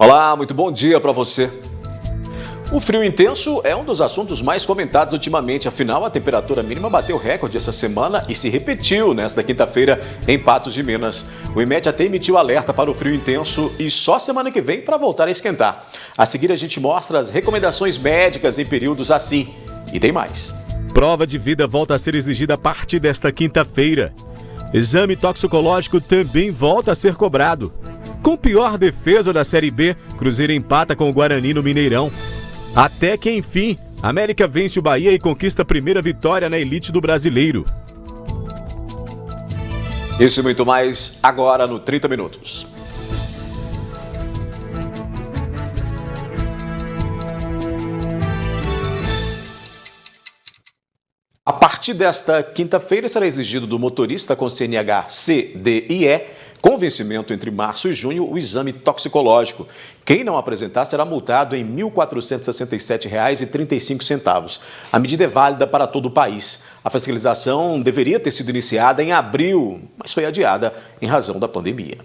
Olá, muito bom dia para você. O frio intenso é um dos assuntos mais comentados ultimamente, afinal a temperatura mínima bateu recorde essa semana e se repetiu nesta quinta-feira em Patos de Minas. O IMET até emitiu alerta para o frio intenso e só semana que vem para voltar a esquentar. A seguir a gente mostra as recomendações médicas em períodos assim. E tem mais. Prova de vida volta a ser exigida a partir desta quinta-feira. Exame toxicológico também volta a ser cobrado. Com pior defesa da Série B, Cruzeiro empata com o Guarani no Mineirão. Até que, enfim, América vence o Bahia e conquista a primeira vitória na elite do Brasileiro. Isso e muito mais agora no 30 Minutos. A partir desta quinta-feira será exigido do motorista com CNH C, D e E, com vencimento entre março e junho, o exame toxicológico. Quem não apresentar será multado em R$ 1.467,35. A medida é válida para todo o país. A fiscalização deveria ter sido iniciada em abril, mas foi adiada em razão da pandemia.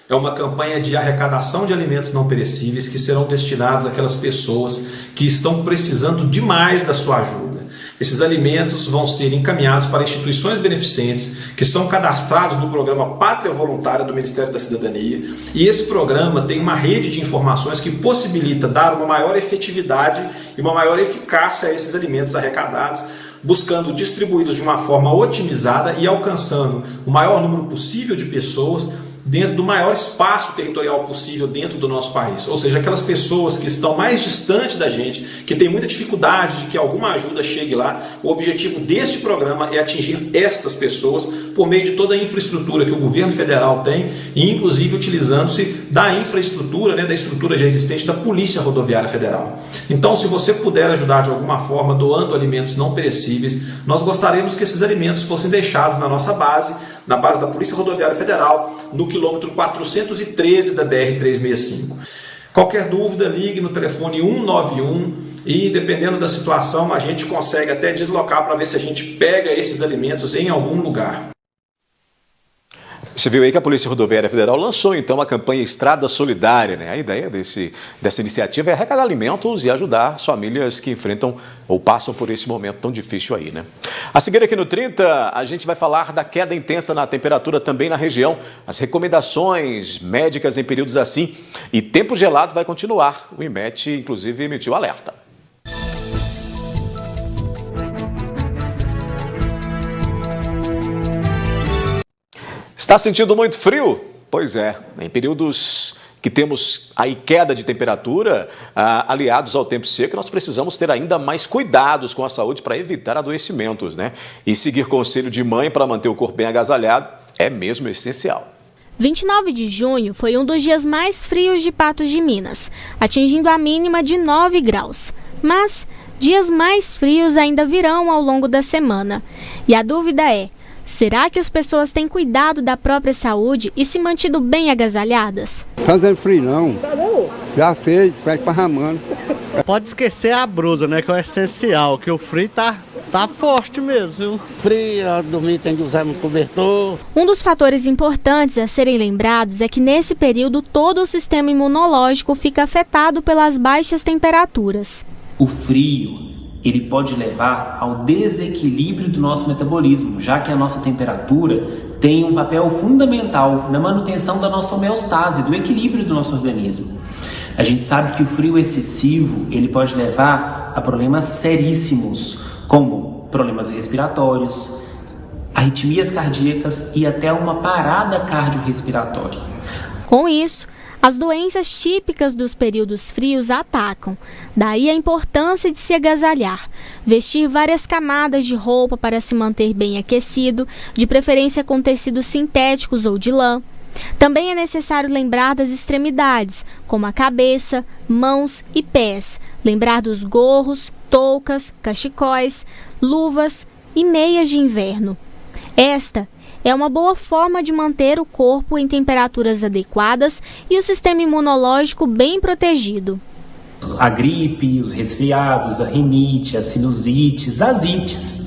É uma campanha de arrecadação de alimentos não perecíveis que serão destinados àquelas pessoas que estão precisando demais da sua ajuda. Esses alimentos vão ser encaminhados para instituições beneficentes que são cadastrados no programa Pátria Voluntária do Ministério da Cidadania. E esse programa tem uma rede de informações que possibilita dar uma maior efetividade e uma maior eficácia a esses alimentos arrecadados, buscando distribuí-los de uma forma otimizada e alcançando o maior número possível de pessoas dentro do maior espaço territorial possível dentro do nosso país. Ou seja, aquelas pessoas que estão mais distantes da gente, que têm muita dificuldade de que alguma ajuda chegue lá. O objetivo deste programa é atingir estas pessoas por meio de toda a infraestrutura que o governo federal tem e inclusive utilizando-se da infraestrutura, da estrutura já existente da Polícia Rodoviária Federal. Então, se você puder ajudar de alguma forma doando alimentos não perecíveis, nós gostaríamos que esses alimentos fossem deixados na nossa base, na base da Polícia Rodoviária Federal, no quilômetro 413 da BR-365. Qualquer dúvida, ligue no telefone 191 e, dependendo da situação, a gente consegue até deslocar para ver se a gente pega esses alimentos em algum lugar. Você viu aí que a Polícia Rodoviária Federal lançou então a campanha Estrada Solidária, A ideia dessa iniciativa é arrecadar alimentos e ajudar as famílias que enfrentam ou passam por esse momento tão difícil aí, A seguir aqui no 30, a gente vai falar da queda intensa na temperatura também na região, as recomendações médicas em períodos assim e tempo gelado vai continuar. O IMET, inclusive, emitiu alerta. Está sentindo muito frio? Pois é, em períodos que temos aí queda de temperatura, aliados ao tempo seco, nós precisamos ter ainda mais cuidados com a saúde para evitar adoecimentos, E seguir conselho de mãe para manter o corpo bem agasalhado é mesmo essencial. 29 de junho foi um dos dias mais frios de Patos de Minas, atingindo a mínima de 9 graus. Mas dias mais frios ainda virão ao longo da semana. E a dúvida é: será que as pessoas têm cuidado da própria saúde e se mantido bem agasalhadas? Fazendo frio não. Já fez, vai esparramando. Pode esquecer a blusa, que é o essencial, que o frio tá forte mesmo. Frio, dormir tem que usar um cobertor. Um dos fatores importantes a serem lembrados é que nesse período todo o sistema imunológico fica afetado pelas baixas temperaturas. O frio, ele pode levar ao desequilíbrio do nosso metabolismo, já que a nossa temperatura tem um papel fundamental na manutenção da nossa homeostase, do equilíbrio do nosso organismo. A gente sabe que o frio excessivo, ele pode levar a problemas seríssimos, como problemas respiratórios, arritmias cardíacas e até uma parada cardiorrespiratória. Com isso, as doenças típicas dos períodos frios atacam. Daí a importância de se agasalhar, vestir várias camadas de roupa para se manter bem aquecido, de preferência com tecidos sintéticos ou de lã. Também é necessário lembrar das extremidades, como a cabeça, mãos e pés. Lembrar dos gorros, toucas, cachecóis, luvas e meias de inverno. Esta é uma boa forma de manter o corpo em temperaturas adequadas e o sistema imunológico bem protegido. A gripe, os resfriados, a rinite, as sinusites, as ites,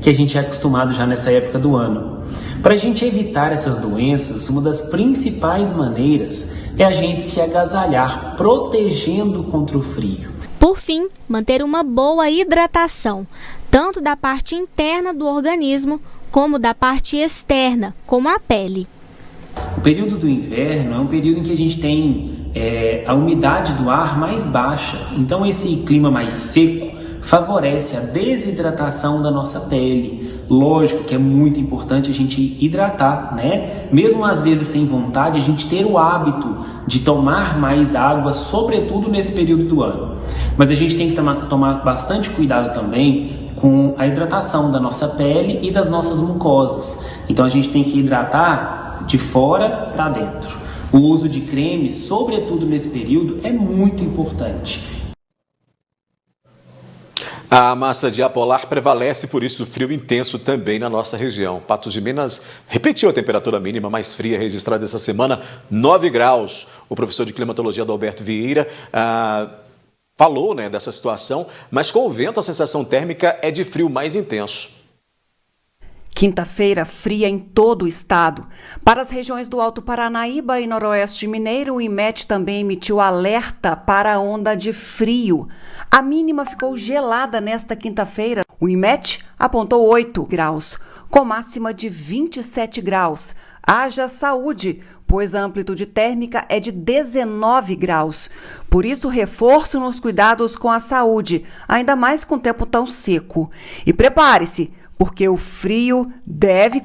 que a gente é acostumado já nessa época do ano. Para a gente evitar essas doenças, uma das principais maneiras é a gente se agasalhar, protegendo contra o frio. Por fim, manter uma boa hidratação, tanto da parte interna do organismo como da parte externa, como a pele. O período do inverno é um período em que a gente tem a umidade do ar mais baixa, então esse clima mais seco favorece a desidratação da nossa pele. Lógico que é muito importante a gente hidratar, né? Mesmo às vezes sem vontade, a gente ter o hábito de tomar mais água, sobretudo nesse período do ano. Mas a gente tem que tomar bastante cuidado também com a hidratação da nossa pele e das nossas mucosas. Então a gente tem que hidratar de fora para dentro. O uso de cremes, sobretudo nesse período, é muito importante. A massa de ar polar prevalece, por isso frio intenso também na nossa região. Patos de Minas repetiu a temperatura mínima mais fria registrada essa semana, 9 graus. O professor de climatologia Adalberto Vieira falou dessa situação, mas com o vento a sensação térmica é de frio mais intenso. Quinta-feira fria em todo o estado. Para as regiões do Alto Paranaíba e Noroeste Mineiro, o IMET também emitiu alerta para a onda de frio. A mínima ficou gelada nesta quinta-feira. O IMET apontou 8 graus, com máxima de 27 graus. Haja saúde, pois a amplitude térmica é de 19 graus. Por isso, reforço nos cuidados com a saúde, ainda mais com o tempo tão seco. E prepare-se, porque o frio deve...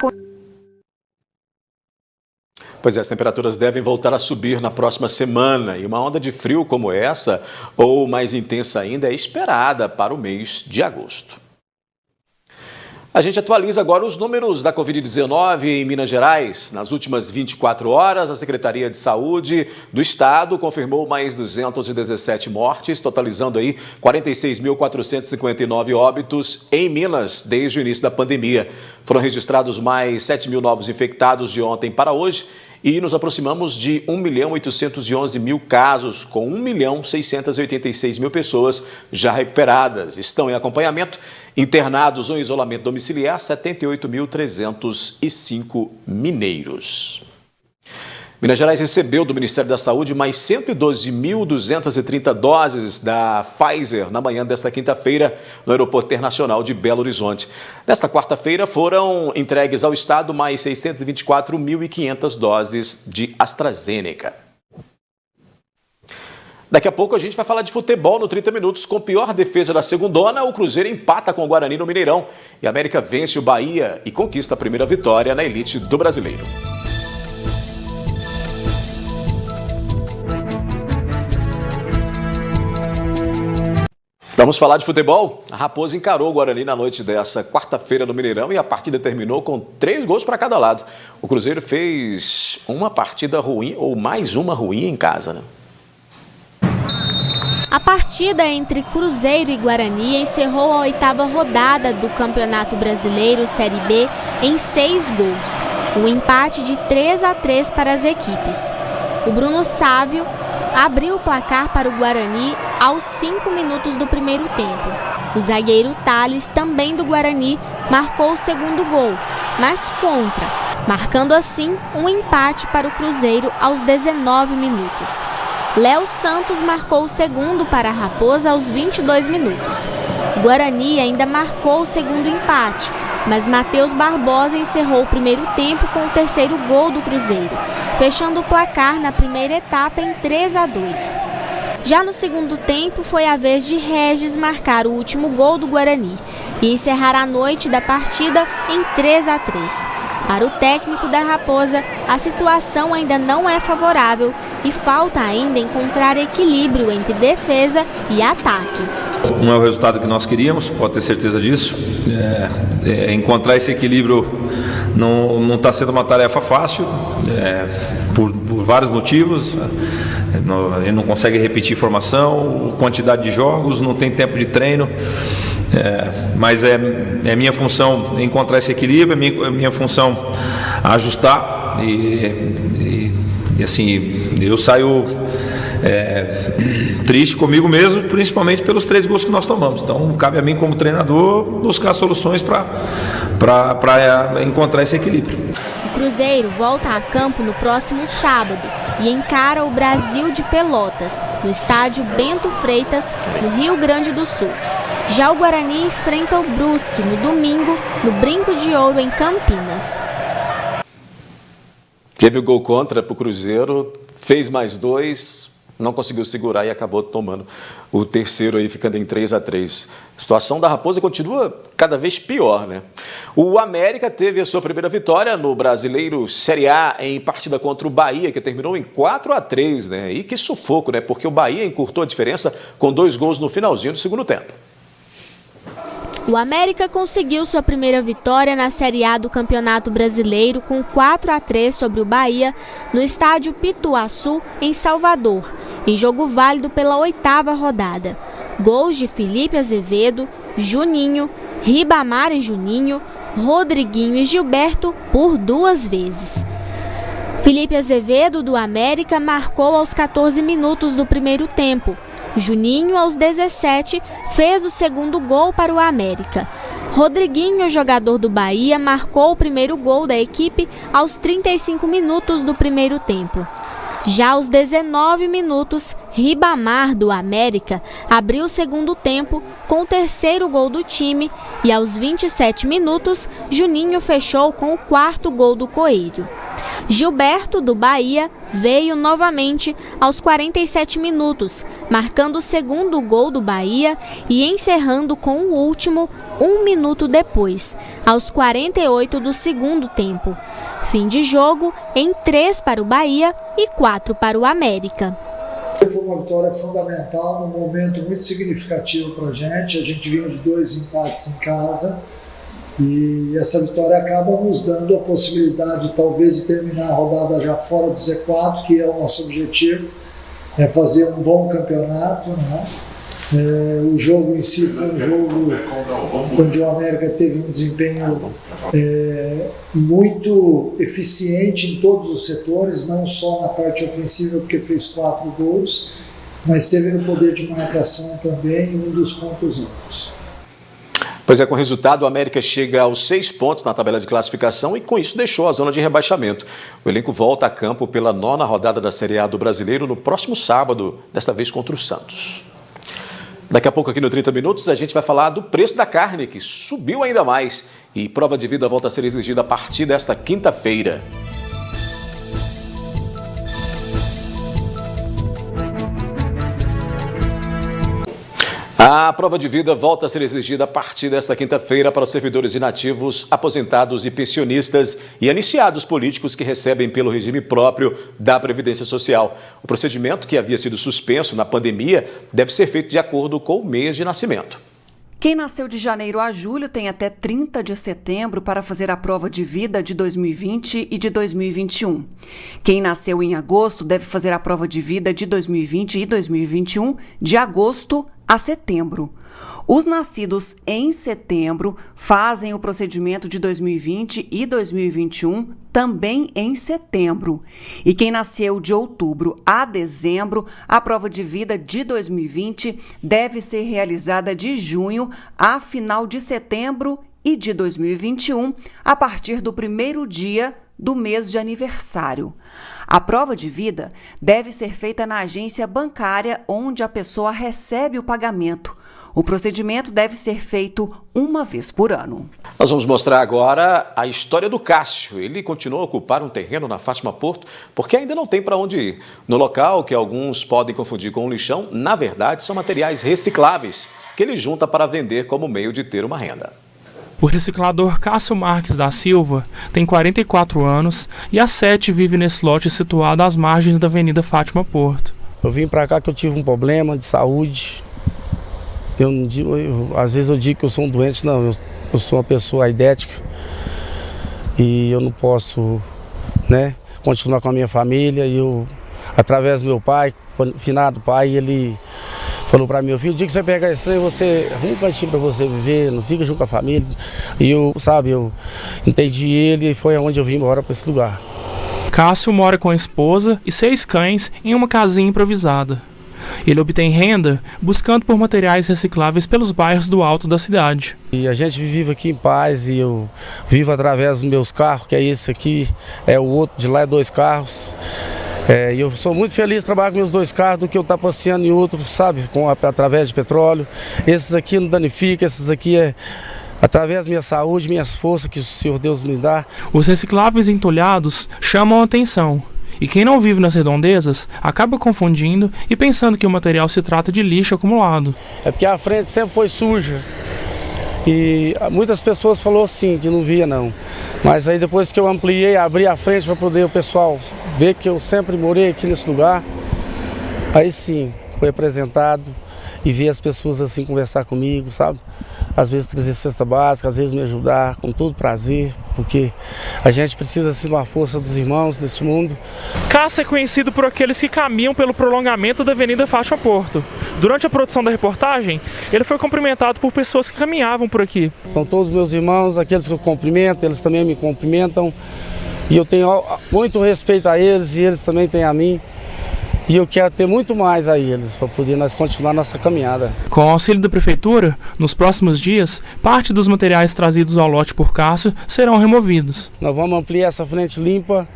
Pois é, as temperaturas devem voltar a subir na próxima semana e uma onda de frio como essa, ou mais intensa ainda, é esperada para o mês de agosto. A gente atualiza agora os números da Covid-19 em Minas Gerais. Nas últimas 24 horas, a Secretaria de Saúde do Estado confirmou mais 217 mortes, totalizando aí 46.459 óbitos em Minas desde o início da pandemia. Foram registrados mais 7 mil novos infectados de ontem para hoje e nos aproximamos de 1.811.000 casos, com 1.686.000 pessoas já recuperadas. Estão em acompanhamento, internados ou em isolamento domiciliar, 78.305 mineiros. Minas Gerais recebeu do Ministério da Saúde mais 112.230 doses da Pfizer na manhã desta quinta-feira no Aeroporto Internacional de Belo Horizonte. Nesta quarta-feira foram entregues ao Estado mais 624.500 doses de AstraZeneca. Daqui a pouco a gente vai falar de futebol no 30 Minutos. Com pior defesa da segundona, o Cruzeiro empata com o Guarani no Mineirão. E a América vence o Bahia e conquista a primeira vitória na elite do Brasileiro. Vamos falar de futebol? A Raposa encarou o Guarani na noite dessa quarta-feira no Mineirão e a partida terminou com 3 gols para cada lado. O Cruzeiro fez uma partida ruim, ou mais uma ruim em casa, né? A partida entre Cruzeiro e Guarani encerrou a 8ª rodada do Campeonato Brasileiro Série B em 6 gols. Um empate de 3-3 para as equipes. O Bruno Sávio abriu o placar para o Guarani aos 5 minutos do primeiro tempo. O zagueiro Thales, também do Guarani, marcou o segundo gol, mas contra, marcando assim um empate para o Cruzeiro aos 19 minutos. Léo Santos marcou o segundo para a Raposa aos 22 minutos. O Guarani ainda marcou o segundo empate, mas Matheus Barbosa encerrou o primeiro tempo com o terceiro gol do Cruzeiro, fechando o placar na primeira etapa em 3-2. Já no segundo tempo, foi a vez de Regis marcar o último gol do Guarani e encerrar a noite da partida em 3-3. Para o técnico da Raposa, a situação ainda não é favorável e falta ainda encontrar equilíbrio entre defesa e ataque. Não é o resultado que nós queríamos, pode ter certeza disso. Encontrar esse equilíbrio não está sendo uma tarefa fácil, por vários motivos. A gente não consegue repetir formação, quantidade de jogos, não tem tempo de treino. Mas é minha função encontrar esse equilíbrio, é minha função ajustar e assim, eu saio triste comigo mesmo, principalmente pelos 3 gols que nós tomamos. Então cabe a mim como treinador buscar soluções para encontrar esse equilíbrio. O Cruzeiro volta a campo no próximo sábado, e encara o Brasil de Pelotas, no estádio Bento Freitas, no Rio Grande do Sul. Já o Guarani enfrenta o Brusque no domingo, no Brinco de Ouro, em Campinas. Teve o gol contra para o Cruzeiro, fez mais 2, não conseguiu segurar e acabou tomando o terceiro aí, ficando em 3-3. A situação da Raposa continua cada vez pior, né? O América teve a sua primeira vitória no Brasileiro Série A em partida contra o Bahia, que terminou em 4-3, né? E que sufoco, né? Porque o Bahia encurtou a diferença com 2 gols no finalzinho do segundo tempo. O América conseguiu sua primeira vitória na Série A do Campeonato Brasileiro com 4-3 sobre o Bahia no estádio Pituaçu, em Salvador, em jogo válido pela 8ª rodada. Gols de Felipe Azevedo, Juninho, Ribamar e Juninho, Rodriguinho e Gilberto por 2 vezes. Felipe Azevedo, do América, marcou aos 14 minutos do primeiro tempo. Juninho, aos 17, fez o segundo gol para o América. Rodriguinho, jogador do Bahia, marcou o primeiro gol da equipe aos 35 minutos do primeiro tempo. Já aos 19 minutos, Ribamar, do América, abriu o segundo tempo com o terceiro gol do time e aos 27 minutos, Juninho fechou com o 4º gol do Coelho. Gilberto, do Bahia, veio novamente aos 47 minutos, marcando o segundo gol do Bahia e encerrando com o último 1 minuto depois, aos 48 do segundo tempo. Fim de jogo em 3 para o Bahia e 4 para o América. Foi uma vitória fundamental, num momento muito significativo para a gente vinha de 2 empates em casa. E essa vitória acaba nos dando a possibilidade, talvez, de terminar a rodada já fora do Z4, que é o nosso objetivo, é fazer um bom campeonato, né? O jogo em si foi um jogo onde o América teve um desempenho muito eficiente em todos os setores, não só na parte ofensiva, porque fez 4 gols, mas teve no poder de marcação também um dos pontos altos. Pois é, com o resultado, o América chega aos 6 pontos na tabela de classificação e com isso deixou a zona de rebaixamento. O elenco volta a campo pela 9ª rodada da Série A do Brasileiro no próximo sábado, desta vez contra o Santos. Daqui a pouco aqui no 30 Minutos a gente vai falar do preço da carne, que subiu ainda mais e prova de vida volta a ser exigida a partir desta quinta-feira. A prova de vida volta a ser exigida a partir desta quinta-feira para os servidores inativos, aposentados e pensionistas e iniciados políticos que recebem pelo regime próprio da Previdência Social. O procedimento, que havia sido suspenso na pandemia, deve ser feito de acordo com o mês de nascimento. Quem nasceu de janeiro a julho tem até 30 de setembro para fazer a prova de vida de 2020 e de 2021. Quem nasceu em agosto deve fazer a prova de vida de 2020 e 2021 de agosto a setembro. Os nascidos em setembro fazem o procedimento de 2020 e 2021 também em setembro. E quem nasceu de outubro a dezembro, a prova de vida de 2020 deve ser realizada de junho a final de setembro e de 2021 a partir do primeiro dia do mês de aniversário. A prova de vida deve ser feita na agência bancária onde a pessoa recebe o pagamento. O procedimento deve ser feito uma vez por ano. Nós vamos mostrar agora a história do Cássio. Ele continua a ocupar um terreno na Fátima Porto porque ainda não tem para onde ir. No local, que alguns podem confundir com um lixão, na verdade são materiais recicláveis que ele junta para vender como meio de ter uma renda. O reciclador Cássio Marques da Silva tem 44 anos e há 7 vive nesse lote situado às margens da Avenida Fátima Porto. Eu vim para cá que eu tive um problema de saúde. Às vezes eu digo que eu sou um doente, não, eu sou uma pessoa aidética e eu não posso, né, continuar com a minha família. E eu, através do meu pai, finado pai, ele falou para mim: meu filho, o dia que você pegar esse trem, você arruma um cantinho para você viver, não fica junto com a família. E eu entendi ele e foi aonde eu vim embora para esse lugar. Cássio mora com a esposa e 6 cães em uma casinha improvisada. Ele obtém renda buscando por materiais recicláveis pelos bairros do alto da cidade. E a gente vive aqui em paz e eu vivo através dos meus carros, que é esse aqui, é o outro, de lá é 2 carros. E eu sou muito feliz de trabalhar com meus 2 carros do que eu estar passeando em outro, sabe, através de petróleo. Esses aqui não danificam, esses aqui é através da minha saúde, minhas forças que o Senhor Deus me dá. Os recicláveis entulhados chamam a atenção. E quem não vive nas redondezas acaba confundindo e pensando que o material se trata de lixo acumulado. É porque a frente sempre foi suja. E muitas pessoas falaram assim, que não via não. Mas aí depois que eu ampliei, abri a frente para poder o pessoal ver que eu sempre morei aqui nesse lugar, aí sim, foi apresentado e ver as pessoas assim conversar comigo, sabe? Às vezes trazer cesta básica, às vezes me ajudar, com todo prazer, porque a gente precisa assim de uma força dos irmãos deste mundo. Cássio é conhecido por aqueles que caminham pelo prolongamento da Avenida Fátima Porto. Durante a produção da reportagem, ele foi cumprimentado por pessoas que caminhavam por aqui. São todos meus irmãos, aqueles que eu cumprimento, eles também me cumprimentam. E eu tenho muito respeito a eles e eles também têm a mim. E eu quero ter muito mais a eles para poder nós continuar nossa caminhada. Com o auxílio da Prefeitura, nos próximos dias, parte dos materiais trazidos ao lote por Cássio serão removidos. Nós vamos ampliar essa frente limpa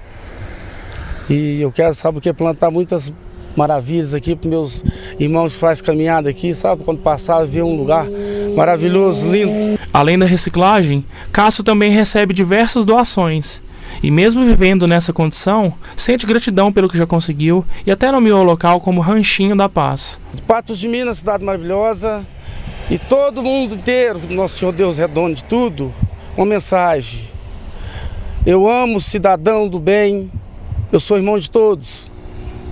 e eu quero, sabe o que, plantar muitas maravilhas aqui para meus irmãos que fazem caminhada aqui, sabe? Quando passar, ver um lugar maravilhoso, lindo. Além da reciclagem, Cássio também recebe diversas doações. E mesmo vivendo nessa condição, sente gratidão pelo que já conseguiu e até nomeou o local como Ranchinho da Paz. Patos de Minas, cidade maravilhosa, e todo mundo inteiro, nosso Senhor Deus é dono de tudo, uma mensagem. Eu amo o cidadão do bem, eu sou irmão de todos,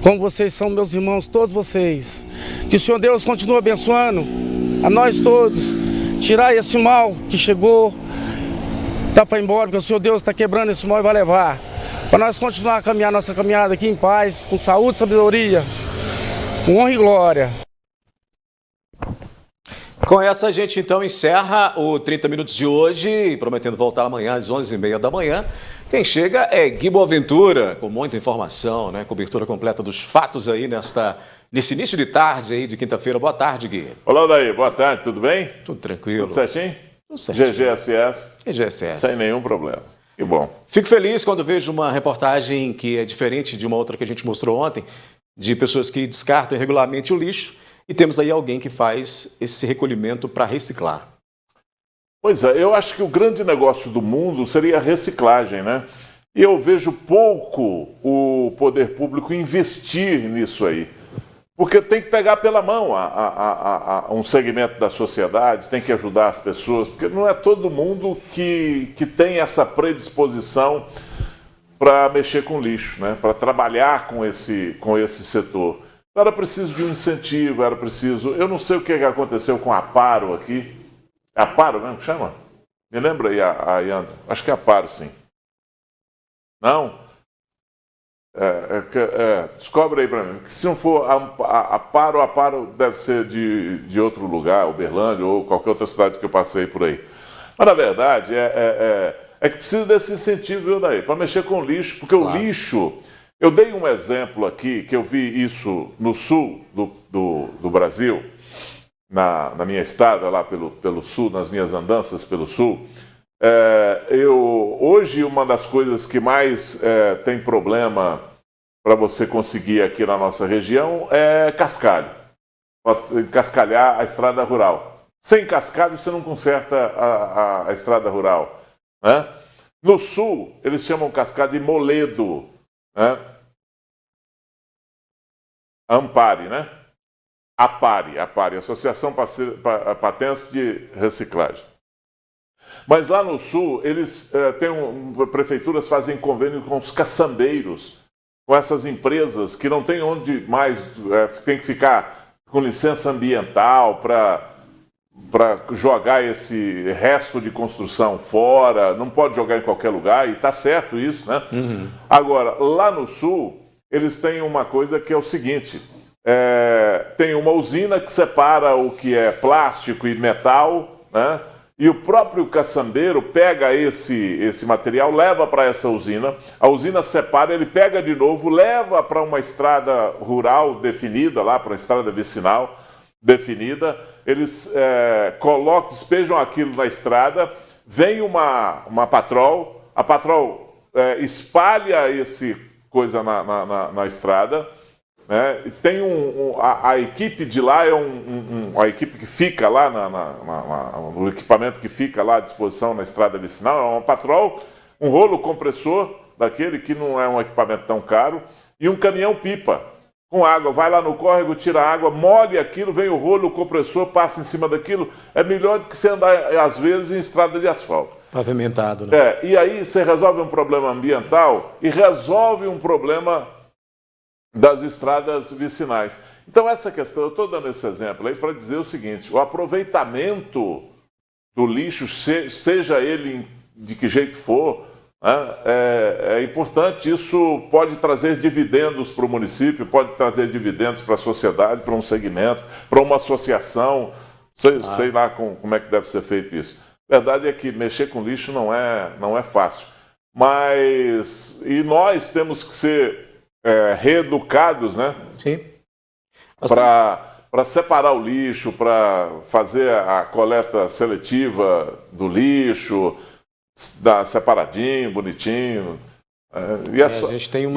como vocês são meus irmãos, todos vocês. Que o Senhor Deus continue abençoando a nós todos, tirar esse mal que chegou, tá para ir embora, porque o Senhor Deus está quebrando esse mal e vai levar. Para nós continuar a caminhar nossa caminhada aqui em paz, com saúde, sabedoria, com honra e glória. Com essa a gente então encerra o 30 Minutos de hoje, prometendo voltar amanhã às 11h30 da manhã. Quem chega é Gui Boaventura, com muita informação, né? Cobertura completa dos fatos aí nesse início de tarde aí de quinta-feira. Boa tarde, Gui. Olá, Daí. Boa tarde, tudo bem? Tudo tranquilo. Tudo certinho? Tudo certinho. GGSS? GGSS. Sem nenhum problema. Que bom. Fico feliz quando vejo uma reportagem que é diferente de uma outra que a gente mostrou ontem, de pessoas que descartam irregularmente o lixo, e temos aí alguém que faz esse recolhimento para reciclar. Pois é, eu acho que o grande negócio do mundo seria a reciclagem, né? E eu vejo pouco o poder público investir nisso aí. Porque tem que pegar pela mão um segmento da sociedade, tem que ajudar as pessoas, porque não é todo mundo que tem essa predisposição para mexer com lixo, né? Para trabalhar com esse setor. Então, era preciso de um incentivo, era preciso... Eu não sei o que aconteceu com a Aparo aqui. É Aparo mesmo que chama? Me lembra aí, Ayandra? Acho que é Aparo, sim. Não? Descobre aí para mim. Que se não for Aparo deve ser de outro lugar, Uberlândia ou qualquer outra cidade que eu passei por aí. Mas, na verdade, é que precisa desse incentivo, viu, Daí? Para mexer com lixo, porque claro. O lixo... Eu dei um exemplo aqui, que eu vi isso no sul do Brasil, na minha estada lá pelo sul, nas minhas andanças pelo sul. Hoje, uma das coisas que mais tem problema para você conseguir aqui na nossa região é cascalho. Cascalhar a estrada rural. Sem cascalho, você não conserta a estrada rural, né? No sul, eles chamam cascalho de moledo. Ampare, né? Apare, Associação Patense de Reciclagem. Mas lá no sul, eles prefeituras fazem convênio com os caçambeiros, com essas empresas que não tem onde mais, tem que ficar com licença ambiental para jogar esse resto de construção fora, não pode jogar em qualquer lugar, e está certo isso, né? Uhum. Agora, lá no sul, eles têm uma coisa que é o seguinte, tem uma usina que separa o que é plástico e metal, né? E o próprio caçambeiro pega esse material, leva para essa usina, a usina separa, ele pega de novo, leva para uma estrada rural definida, lá para uma estrada vicinal definida, eles despejam aquilo na estrada, vem uma patrol, a patrol espalha esse coisa na estrada, né? E tem a equipe de lá é a equipe que fica lá, o equipamento que fica lá à disposição na estrada vicinal, é uma patrol, um rolo compressor, daquele que não é um equipamento tão caro, e um caminhão-pipa com água. Vai lá no córrego, tira a água, molha aquilo, vem o rolo, o compressor, passa em cima daquilo. É melhor do que você andar, às vezes, em estrada de asfalto. Pavimentado, né? E aí você resolve um problema ambiental e resolve um problema das estradas vicinais. Então essa questão, eu estou dando esse exemplo aí para dizer o seguinte: o aproveitamento do lixo, seja ele de que jeito for, é importante. Isso pode trazer dividendos para o município, pode trazer dividendos para a sociedade, para um segmento, para uma associação, sei lá como é que deve ser feito isso. A verdade é que mexer com lixo não é fácil. E nós temos que ser reeducados, né? Sim. Para separar o lixo, para fazer a coleta seletiva do lixo, separadinho, bonitinho. E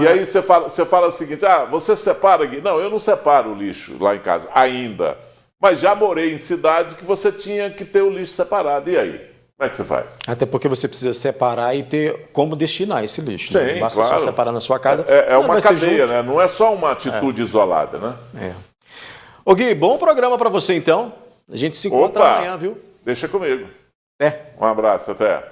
aí você fala o seguinte: você separa aqui? Não, eu não separo o lixo lá em casa ainda. Mas já morei em cidade que você tinha que ter o lixo separado. E aí? Como é que você faz? Até porque você precisa separar e ter como destinar esse lixo. Sim, né? Não basta só separar na sua casa. É uma cadeia, né? Não é só uma atitude isolada, né? Ô Gui, bom programa para você então. A gente se encontra amanhã, viu? Deixa comigo. Até. Um abraço, até.